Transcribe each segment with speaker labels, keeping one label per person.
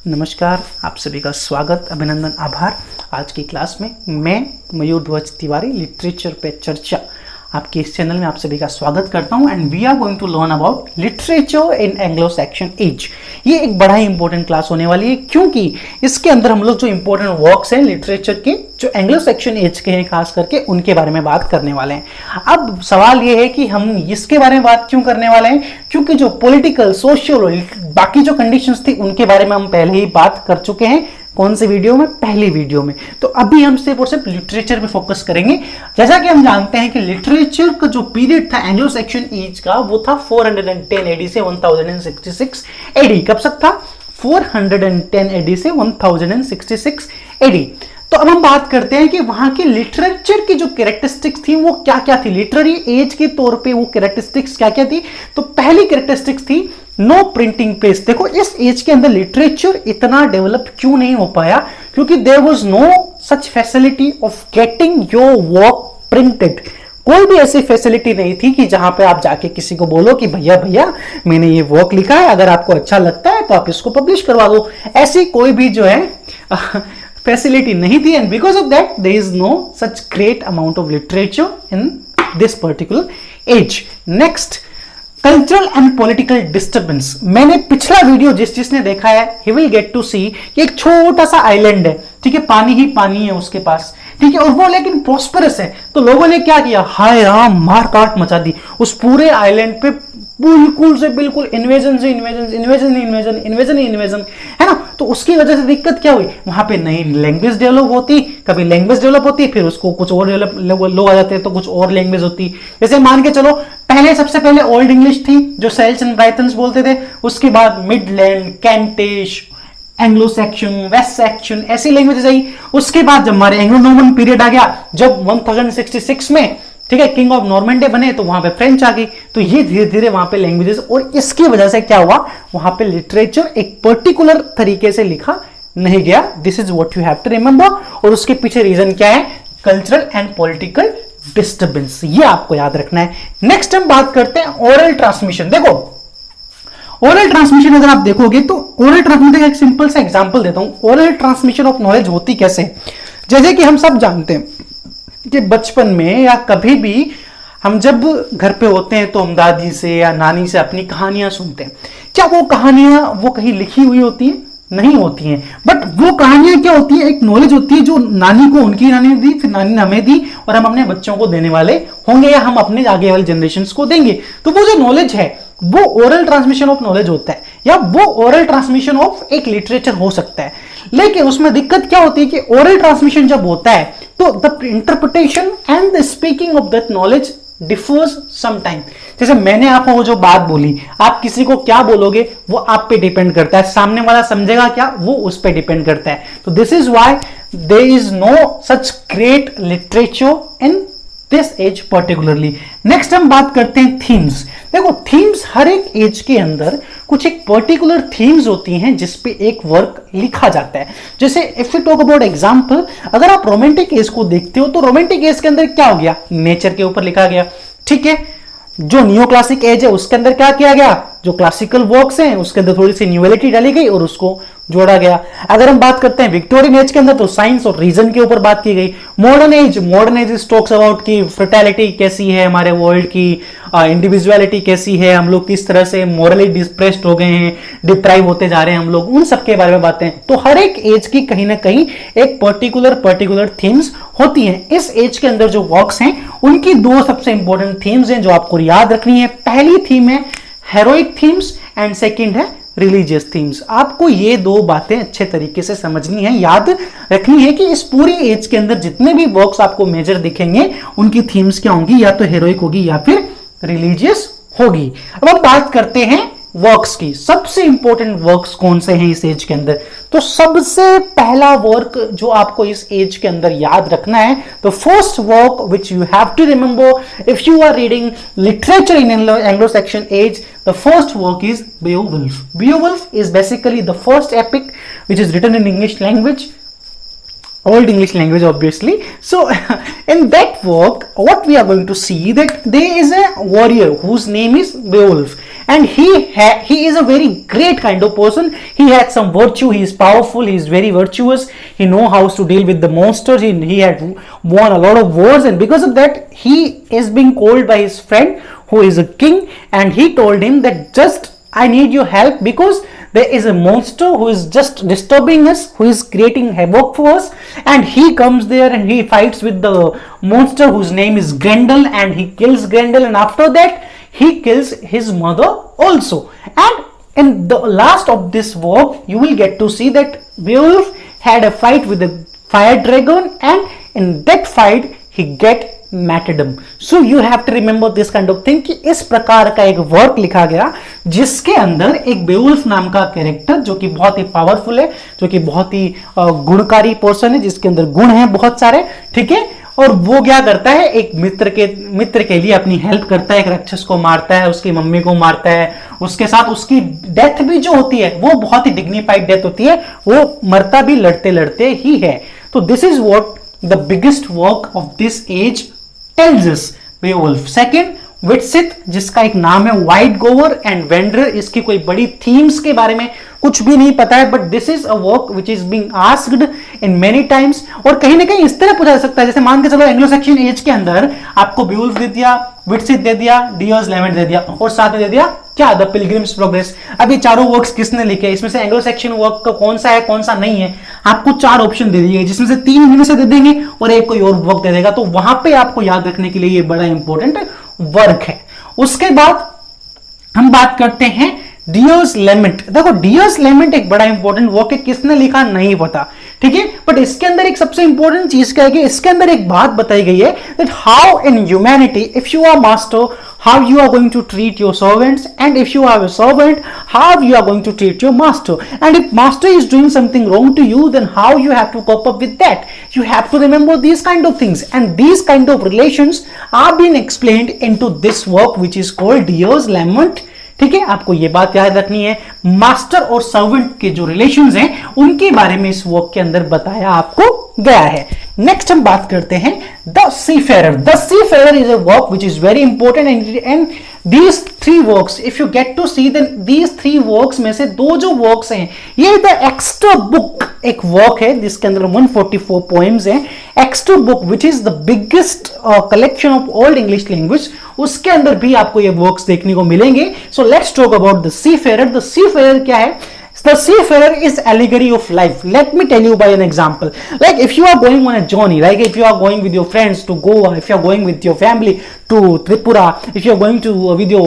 Speaker 1: नमस्कार, आप सभी का स्वागत, अभिनंदन, आभार। आज की क्लास में मैं मयूर ध्वज तिवारी लिटरेचर पे चर्चा आपके इस चैनल में आप सभी का स्वागत करता हूं and we are going to learn about literature in Anglo Saxon age. ये एक बड़ा ही इंपॉर्टेंट क्लास होने वाली है क्योंकि इसके अंदर हम लोग जो इंपॉर्टेंट वर्क्स हैं लिटरेचर के जो एंग्लो सैक्सन एज के हैं खास करके उनके बारे में बात करने वाले हैं। अब सवाल ये है कि हम इसके बारे में बात क्यों करने वाले हैं, क्योंकि जो पॉलिटिकल, सोशल, बाकी जो कंडीशंस थी उनके बारे में हम पहले ही बात कर चुके हैं। कौन से वीडियो में? पहली वीडियो में। तो अभी हम सिर्फ और सिर्फ लिटरेचर पे फोकस करेंगे। जैसा कि हम जानते हैं कि लिटरेचर का जो पीरियड था एंग्लो सैक्सन एज का वो था 410 एडी से 1066 एडी। कब तक था? 410 एडी से 1066 एडी। तो अब हम बात करते हैं कि वहां की लिटरेचर की जो कैरेक्टरिस्टिक्स थी वो क्या क्या थी, लिटरेरी एज के तौर पे वो कैरेक्टरिस्टिक्स क्या क्या थी। तो पहली कैरेक्टरिस्टिक्स थी नो प्रिंटिंग प्रेस। देखो इस एज के अंदर लिटरेचर इतना डेवलप क्यों नहीं हो पाया, क्योंकि there was no such facility of getting your work printed. कोई भी ऐसी फैसिलिटी नहीं थी कि जहां पे आप जाके किसी को बोलो कि भैया भैया मैंने ये वर्क लिखा है, अगर आपको अच्छा लगता है तो आप इसको पब्लिश करवा दो। ऐसी कोई भी जो है फैसिलिटी नहीं थी and because of that there is no such great amount of literature in this particular age. Next, cultural and political disturbance. मैंने पिछला वीडियो जिसने देखा है ही विल गेट टू सी कि एक छोटा सा आइलैंड है, ठीक है, पानी ही पानी है उसके पास, ठीक है, और वो लेकिन प्रोस्पेरस है। तो लोगों ने क्या किया, हाय राम, मार काट मचा दी उस पूरे आइलैंड पे, बिल्कुल से बिल्कुल इन्वेजन से इन्वेजन है ना। तो उसकी वजह से दिक्कत क्या हुई, वहां पे नई लैंग्वेज डेवलप होती, कभी लैंग्वेज डेवलप होती फिर उसको कुछ और लोग आ जाते हैं तो कुछ और लैंग्वेज होती। जैसे मान के चलो पहले सबसे पहले ओल्ड इंग्लिश थी जो सेल्स एंड ब्राइटन्स बोलते थे, उसके बाद Midland, Kentish, Anglo Saxon, West Saxon, ऐसी लैंग्वेजेस आई। उसके बाद जब हमारे एंग्लो नॉर्मन पीरियड आ गया, जब 1066 में, ठीक है, किंग ऑफ नॉर्मंडी बने तो वहां पे फ्रेंच आ गई। तो ये धीरे धीरे वहां पे लैंग्वेजेस, और इसकी वजह से क्या हुआ, वहां पे लिटरेचर एक पर्टिकुलर तरीके से लिखा नहीं गया। This is what you have to remember. और उसके पीछे रीजन क्या है, कल्चरल एंड पॉलिटिकल डिस्टर्बेंस, ये आपको याद रखना है। नेक्स्ट हम बात करते हैं ओरल ट्रांसमिशन। देखो ओरल ट्रांसमिशन अगर आप देखोगे तो ओरल ट्रांसमिशन, एक सिंपल सा एग्जांपल देता हूं। ओरल ट्रांसमिशन ऑफ नॉलेज होती कैसे, जैसे कि हम सब जानते हैं कि बचपन में या कभी भी हम जब घर पे होते हैं तो हम दादी से या नानी से अपनी कहानियां सुनते हैं। क्या वो कहानियां वो कहीं लिखी हुई होती है? नहीं होती हैं, बट वो कहानियां क्या होती है, एक नॉलेज होती है जो नानी को उनकी नानी ने दी, फिर नानी ने हमें दी और हम अपने बच्चों को देने वाले होंगे या हम अपने आगे वाले जनरेशन को देंगे। तो वो जो नॉलेज है वो ओरल ट्रांसमिशन ऑफ नॉलेज होता है, या वो ओरल ट्रांसमिशन ऑफ एक लिटरेचर हो सकता है। लेकिन उसमें दिक्कत क्या होती है कि ओरल ट्रांसमिशन जब होता है तो the interpretation and the speaking of that knowledge differs sometime. जैसे मैंने आपको जो बात बोली, आप किसी को क्या बोलोगे वो आप पे डिपेंड करता है, सामने वाला समझेगा क्या वो उस पे डिपेंड करता है। तो this is why there is no such great literature in this age particularly. Next हम बात करते हैं थीम्स। देखो थीम्स, हर एक एज के अंदर कुछ एक पर्टिकुलर थीम्स होती हैं जिस पे एक वर्क लिखा जाता है। जैसे if you talk about example, अगर आप रोमांटिक एज को देखते हो तो रोमांटिक एज के अंदर क्या हो गया, नेचर के ऊपर लिखा गया, ठीक है। जो नियो क्लासिक एज है उसके अंदर क्या किया गया, जो क्लासिकल वर्क्स हैं उसके अंदर थोड़ी सी न्यूएलिटी डाली गई और उसको जोड़ा गया। अगर हम बात करते हैं विक्टोरियन एज के अंदर तो साइंस और रीजन के ऊपर बात की गई। मॉडर्न एज टॉक्स अबाउट की फ्रटैलिटी कैसी है हमारे वर्ल्ड की, इंडिविजुअलिटी कैसी है, हम लोग किस तरह से मॉरली डिप्रेस्ड हो गए हैं, डिप्राइव होते जा रहे हैं हम लोग, उन सब के बारे में बातें। तो हर एक एज की कहीं ना कहीं एक पर्टिकुलर थीम्स होती हैं। इस एज के अंदर जो वर्क्स हैं उनकी दो सबसे इंपॉर्टेंट थीम्स हैं जो आपको याद रखनी है। पहली थीम है हेरोइक थीम्स एंड सेकंड है रिलीजियस थीम्स। आपको ये दो बातें अच्छे तरीके से समझनी है, याद रखनी है कि इस पूरी एज के अंदर जितने भी वर्क्स आपको मेजर दिखेंगे उनकी थीम्स क्या होंगी, या तो हेरोइक होगी या फिर रिलीजियस होगी। अब हम बात करते हैं वर्क्स की। सबसे इंपॉर्टेंट वर्क्स कौन से हैं इस एज के अंदर, तो सबसे पहला वर्क जो आपको इस एज के अंदर याद रखना है, तो first work which you have to remember if you are reading literature in Anglo Saxon age, the first work is Beowulf. Beowulf is basically the first epic which is written in English language old English language, obviously. So in that work, what we are going to see that there is a warrior whose name is Beowulf, and he is a very great kind of person. He had some virtue, he is powerful, he is very virtuous, he know how to deal with the monsters, he had won a lot of wars, and because of that he is being called by his friend who is a king, and he told him that just I need your help because there is a monster who is just disturbing us, who is creating havoc for us. And he comes there and he fights with the monster whose name is Grendel, and he kills Grendel, and after that he kills his mother also. And in the last of this work, you will get to see that Beowulf had a fight with a fire dragon, and in that fight he get मैटेडम. So you have to remember this kind of thing कि इस प्रकार का एक work लिखा गया जिसके अंदर एक बेवुल्फ नाम का कैरेक्टर जो कि बहुत ही पावरफुल है, जो कि बहुत ही गुणकारी पर्सन है, जिसके अंदर गुण है बहुत सारे, ठीक है, और वो क्या करता है, एक मित्र के लिए अपनी हेल्प करता है, एक राक्षस को मारता है, उसकी मम्मी को मारता है, उसके साथ उसकी डेथ भी जो होती है वो बहुत ही डिग्निफाइड डेथ होती है, वो मरता भी लड़ते लड़ते ही है. तो this is what the biggest work of this age tells us Beowulf. Second, Widsith, जिसका एक नाम है वाइट गोवर एंड वेंडर. इसकी कोई बड़ी थीम्स के बारे में कुछ भी नहीं पता है, but this is a work which is being asked in many times. और कहीं ना कहीं इस तरह पूछा जा सकता है, जैसे मान के चलो एंग्लो सेक्शन एज के अंदर आपको बेवुल्फ दे दिया, विडसिथ दे दिया, डियर्स लेमेंट दे दिया, और साथ में दे दिया क्या, द पिलग्रिम्स प्रोग्रेस. अब ये चारों वर्क्स किसने लिखे, इसमें से एंग्लो सेक्शन वर्क का कौन सा है कौन सा नहीं है, आपको चार ऑप्शन दे दिए, जिसमें से तीन इनमें से दे देंगे और एक कोई और वर्क दे देगा. तो वहां पे आपको याद रखने के लिए ये बड़ा इंपॉर्टेंट वर्क है. उसके बाद हम बात करते हैं डियर्स लेमेंट. देखो डियर्स लेमेंट एक बड़ा इंपॉर्टेंट वर्क है, किसने लिखा नहीं पता, ठीक है, बट इसके अंदर एक सबसे इंपॉर्टेंट चीज क्या है कि इसके अंदर एक बात बताई गई है that how in humanity if you are master how you are going to treat your servants, and if you have a servant how you are going to treat your master, and if master is doing something wrong to you then how you have to cope up with that. You have to remember these kind of things, and these kind of relations are being explained into this work which is called Dear's Lament. ठीक है, आपको ये बात याद रखनी है, master और servant के जो रिलेशंस हैं उनके बारे में इस वर्क के अंदर बताया आपको गया है. नेक्स्ट हम बात करते हैं the seafarer. The seafarer is a work which is very important, and these three works if you get to see then these three works में से दो जो works हैं ये the extra book एक work है जिसके अंदर 144 poems हैं. extra book which is the biggest collection of old English language, उसके अंदर भी आपको ये works देखने को मिलेंगे. So let's talk about the seafarer. The seafarer क्या है? The seafarer is allegory of life. Let me tell you by an example. Like if you are going on a journey, like if you are going with your friends to Goa, if you are going with your family to Tripura, if you are going to with your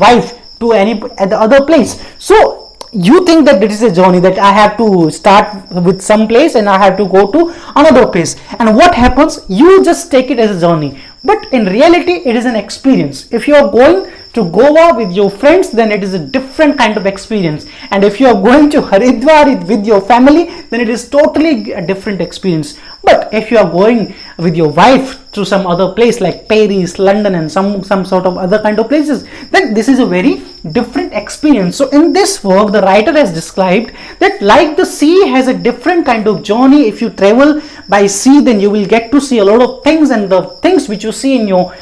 Speaker 1: wife to any at the other place, so you think that it is a journey, that I have to start with some place and I have to go to another place, and what happens, you just take it as a journey, but in reality it is an experience. If you are going to Goa with your friends then it is a different kind of experience, and if you are going to Haridwar with your family then it is totally a different experience. But if you are going with your wife to some other place like Paris, London and some sort of other kind of places, then this is a very different experience. So in this work the writer has described that like the sea has a different kind of journey. If you travel by sea then you will get to see a lot of things, and the things which you see in your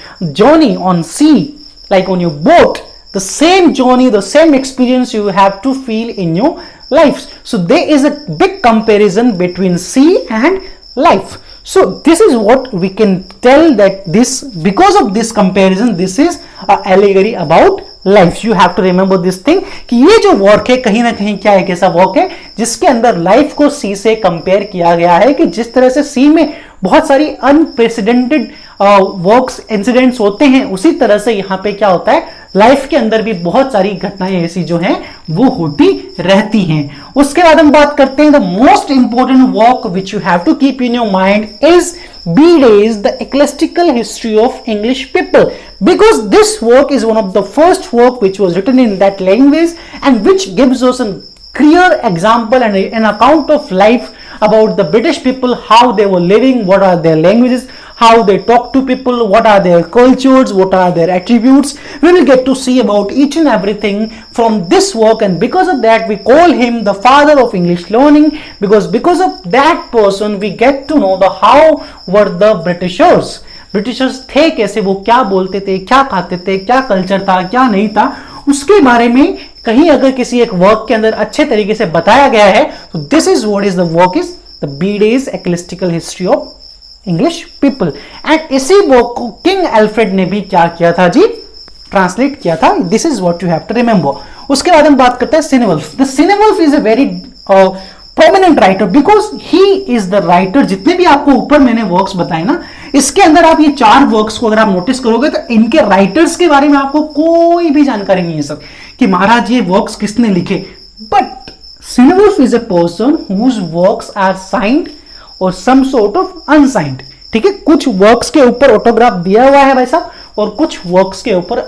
Speaker 1: journey on sea, like on your boat, the same journey, the same experience you have to feel in your lives. So there is a big comparison between sea and life. So this is what we can tell, that this, because of this comparison, this is an allegory about life. You have to remember this thing कि ये जो work है कहीं ना कहीं क्या है, कैसा वर्क है जिसके अंदर लाइफ को सी से कंपेयर किया गया है, कि जिस तरह से सी में बहुत सारी अनप्रेसिडेंटेड वर्क्स इंसिडेंट्स होते हैं, उसी तरह से यहाँ पे क्या होता है, लाइफ के अंदर भी बहुत सारी घटनाएं ऐसी जो हैं वो होती रहती हैं. उसके बाद हम बात करते हैं the most important work which you have to keep in your mind is Bede's The Ecclesiastical History of English People, because this work is one of the first work which was written in that language and which gives us a clear example and an account of life about the British people, how they were living, what are their languages, how they talk to people, what are their cultures, what are their attributes. We will get to see about each and everything from this work, and because of that we call him the father of English learning, because of that person we get to know the how were the Britishers थे कैसे, वो क्या बोलते थे, क्या खाते थे, क्या कल्चर था, क्या नहीं था, उसके बारे में कहीं अगर किसी एक वर्क के अंदर अच्छे तरीके से बताया गया है तो this is what is the work is the Bede's ecclesiastical history of English people. And इसी वर्क को किंग एल्फ्रेड ने भी क्या किया था जी, ट्रांसलेट किया था। This is what you have to remember. उसके बाद हम बात करते हैं Cynewulf. The Cynewulf is a very prominent writer because he is the writer. जितने भी आपको ऊपर मैंने वर्क्स बताए ना, इसके अंदर आप ये 4 वर्क्स को अगर आप नोटिस करोगे तो इनके राइटर्स के बारे में आपको कोई भी जानकारी नहीं है सर कि महाराज ये वर्क्स किसने लिखे। But Cynewulf is a person whose works are signed और सम सॉर्ट ऑफ अनसाइंड। ठीक है, कुछ वर्क्स के ऊपर ऑटोग्राफ दिया हुआ है भाई साहब और कुछ वर्क्स के ऊपर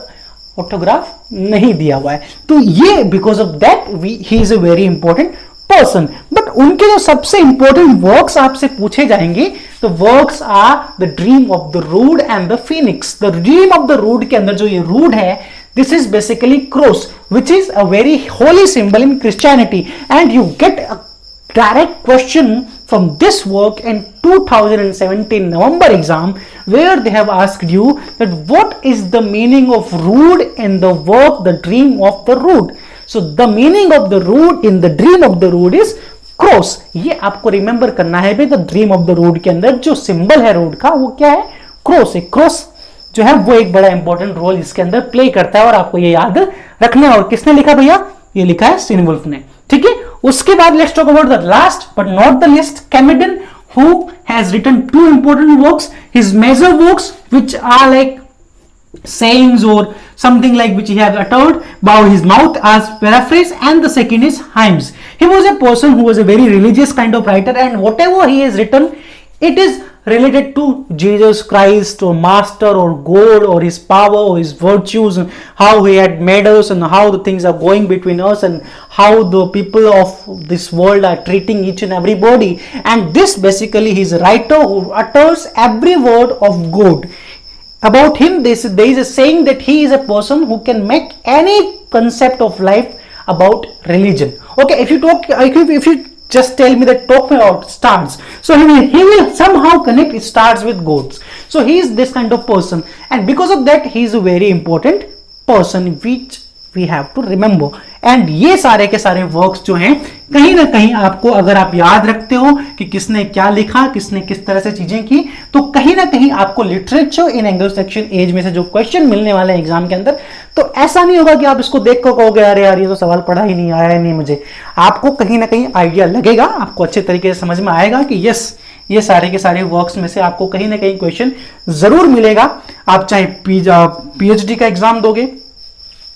Speaker 1: ऑटोग्राफ नहीं दिया हुआ है। तो ये because of that he is a very important person. But उनके जो सबसे इंपॉर्टेंट वर्क्स आपसे पूछे जाएंगे तो works are the dream of the rood and the phoenix. The dream of the rood के अंदर जो ये रूड है, this is basically cross which is a very holy symbol in Christianity. And you get a direct question from this work in 2017 November exam where they have asked you that what is the meaning of rood in the work The Dream of the Rood. So the meaning of the rood in The Dream of the Rood is cross. ये आपको remember करना है भाई। The Dream of the Rood के अंदर जो symbol है road का वो क्या है, क्रॉस है। क्रॉस जो है वो एक बड़ा इंपॉर्टेंट रोल इसके अंदर प्ले करता है और आपको ये याद रखना है। और किसने लिखा भैया, ये लिखा है सिनेवल्फ ने। ठीक है, उसके बाद let's talk about the last but not the least, Caedmon who has written 2 important works, his major works which are like sayings or something like which he has uttered by his mouth as paraphrase, and the second is hymns. He was a person who was a very religious kind of writer, and whatever he has written, it is related to Jesus Christ or Master or God or his power or his virtues and how he had made us and how the things are going between us and how the people of this world are treating each and everybody. And this basically he is a writer who utters every word of God. About him there is a saying that he is a person who can make any concept of life about religion. Okay, if you just tell me that talk me about stars, so he will somehow connect stars with gods. So he is this kind of person, and because of that he is a very important person which we have to remember. And ये सारे के सारे works जो हैं कहीं ना कहीं आपको अगर आप याद रखते हो कि किसने क्या लिखा, किसने किस तरह से चीजें की, तो कहीं ना कहीं आपको literature in Anglo Saxon age में से जो क्वेश्चन मिलने वाले हैं एग्जाम के अंदर, तो ऐसा नहीं होगा कि आप इसको देख कर कहोगे अरे यार ये तो सवाल पढ़ा ही नहीं, आया नहीं मुझे। आपको कहीं ना कहीं आइडिया लगेगा, आपको अच्छे तरीके से समझ में आएगा कि यस ये सारे के सारे वर्क्स में से आपको कहीं ना कहीं क्वेश्चन जरूर मिलेगा। आप चाहे पीएचडी का एग्जाम दोगे,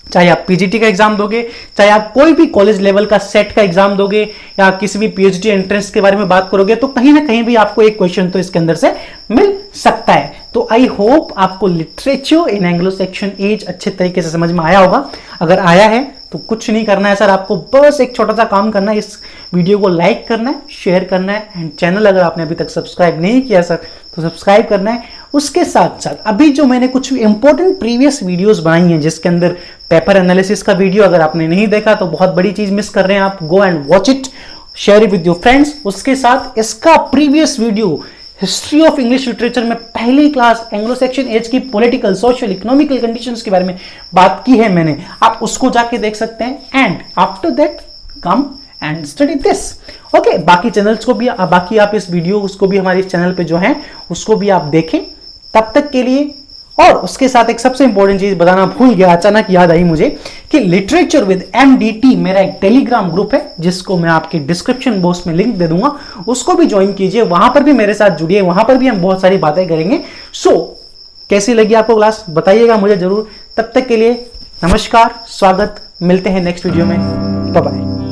Speaker 1: चाहे आप पीजीटी का एग्जाम दोगे, चाहे आप कोई भी कॉलेज लेवल का सेट का एग्जाम दोगे या किसी भी पीएचडी एंट्रेंस के बारे में बात करोगे, तो कहीं ना कहीं भी आपको एक क्वेश्चन तो इसके अंदर से मिल सकता है। तो आई होप आपको literature in Anglo Saxon age अच्छे तरीके से समझ में आया होगा। अगर आया है तो कुछ नहीं करना है सर, आपको बस एक छोटा सा काम करना है, इस वीडियो को लाइक करना है, शेयर करना है, एंड चैनल अगर आपने अभी तक सब्सक्राइब नहीं किया सर तो सब्सक्राइब करना है। उसके साथ साथ अभी जो मैंने कुछ इंपॉर्टेंट प्रीवियस वीडियोस बनाई हैं जिसके अंदर पेपर एनालिसिस का वीडियो अगर आपने नहीं देखा तो बहुत बड़ी चीज मिस कर रहे हैं आप, go and watch it, share it with your friends. उसके साथ इसका previous video history of English literature में पहली क्लास एंग्लो सेक्शन एज की पॉलिटिकल सोशल इकोनॉमिकल कंडीशंस के बारे में बात की है मैंने, आप उसको जाके देख सकते हैं। And after that come and study this. Okay, बाकी चैनल्स को भी बाकी आप इस वीडियो उसको भी हमारे इस चैनल पे जो है उसको भी आप देखें। तब तक के लिए, और उसके साथ एक सबसे इंपॉर्टेंट चीज बताना भूल गया, अचानक याद आई मुझे कि लिटरेचर विद एमडीटी मेरा एक टेलीग्राम ग्रुप है जिसको मैं आपके डिस्क्रिप्शन बॉक्स में लिंक दे दूंगा, उसको भी ज्वाइन कीजिए, वहां पर भी मेरे साथ जुड़िए, वहां पर भी हम बहुत सारी बातें करेंगे। सो कैसी लगी आपको क्लास बताइएगा मुझे जरूर। तब तक के लिए नमस्कार, स्वागत, मिलते हैं नेक्स्ट वीडियो में, बाय बाय।